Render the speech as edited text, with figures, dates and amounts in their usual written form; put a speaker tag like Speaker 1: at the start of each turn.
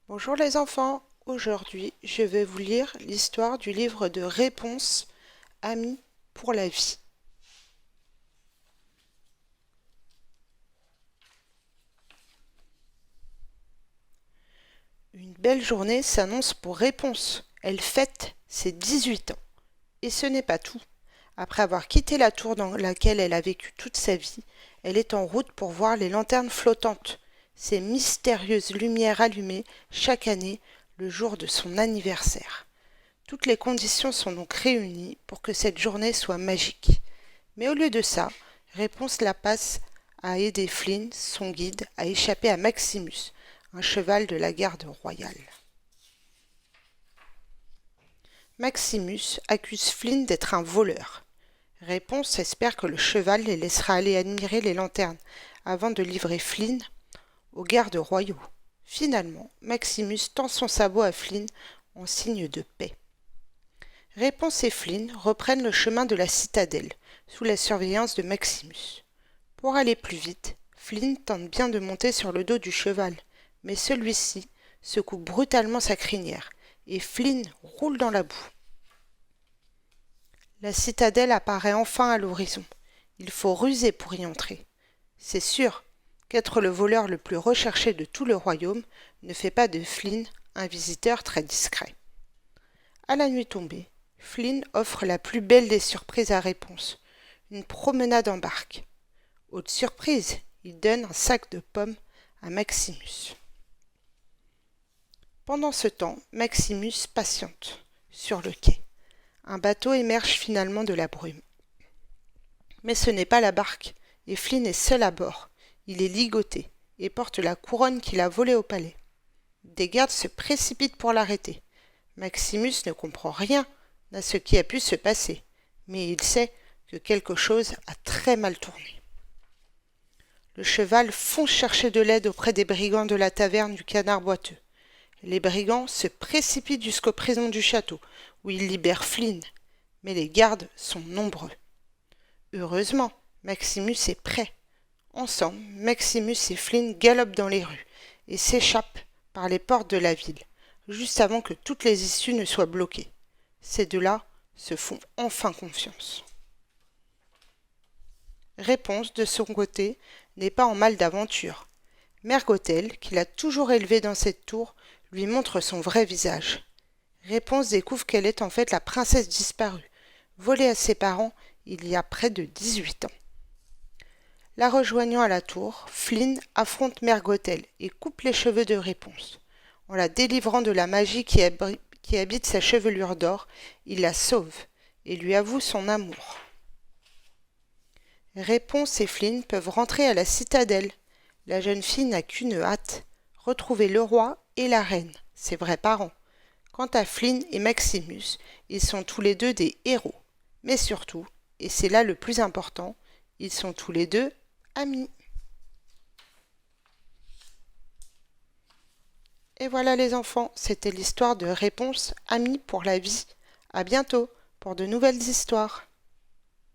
Speaker 1: Bonjour les enfants, aujourd'hui je vais vous lire l'histoire du livre de réponses Amis pour la vie. Une belle journée s'annonce pour Réponse. Elle fête ses 18 ans. Et ce n'est pas tout. Après avoir quitté la tour dans laquelle elle a vécu toute sa vie, elle est en route pour voir les lanternes flottantes, ces mystérieuses lumières allumées chaque année le jour de son anniversaire. Toutes les conditions sont donc réunies pour que cette journée soit magique. Mais au lieu de ça, Réponse la passe à aider Flynn, son guide, à échapper à Maximus, un cheval de la garde royale. Maximus accuse Flynn d'être un voleur. Réponse espère que le cheval les laissera aller admirer les lanternes avant de livrer Flynn aux gardes royaux. Finalement, Maximus tend son sabot à Flynn en signe de paix. Réponse et Flynn reprennent le chemin de la citadelle, sous la surveillance de Maximus. Pour aller plus vite, Flynn tente bien de monter sur le dos du cheval, mais celui-ci secoue brutalement sa crinière, et Flynn roule dans la boue. La citadelle apparaît enfin à l'horizon. Il faut ruser pour y entrer. C'est sûr qu'être le voleur le plus recherché de tout le royaume ne fait pas de Flynn un visiteur très discret. À la nuit tombée, Flynn offre la plus belle des surprises à Réponse, une promenade en barque. Haute surprise, il donne un sac de pommes à Maximus. Pendant ce temps, Maximus patiente sur le quai. Un bateau émerge finalement de la brume. Mais ce n'est pas la barque, et Flynn est seul à bord. Il est ligoté et porte la couronne qu'il a volée au palais. Des gardes se précipitent pour l'arrêter. Maximus ne comprend rien à ce qui a pu se passer, mais il sait que quelque chose a très mal tourné. Le cheval fonce chercher de l'aide auprès des brigands de la taverne du Canard boiteux. Les brigands se précipitent jusqu'aux prisons du château, où ils libèrent Flynn, mais les gardes sont nombreux. Heureusement, Maximus est prêt. Ensemble, Maximus et Flynn galopent dans les rues et s'échappent par les portes de la ville, juste avant que toutes les issues ne soient bloquées. Ces deux-là se font enfin confiance. Réponse, de son côté, n'est pas en mal d'aventure. Mère Gothel, qui l'a toujours élevé dans cette tour, lui montre son vrai visage. Réponse découvre qu'elle est en fait la princesse disparue, volée à ses parents il y a près de 18 ans. La rejoignant à la tour, Flynn affronte Mère Gothel et coupe les cheveux de Réponse. En la délivrant de la magie qui habite sa chevelure d'or, il la sauve et lui avoue son amour. Réponse et Flynn peuvent rentrer à la citadelle. La jeune fille n'a qu'une hâte, retrouver le roi et la reine, ses vrais parents. Quant à Flynn et Maximus, ils sont tous les deux des héros. Mais surtout, et c'est là le plus important, ils sont tous les deux amis. Et voilà les enfants, c'était l'histoire de Réponse Amis pour la vie. À bientôt pour de nouvelles histoires.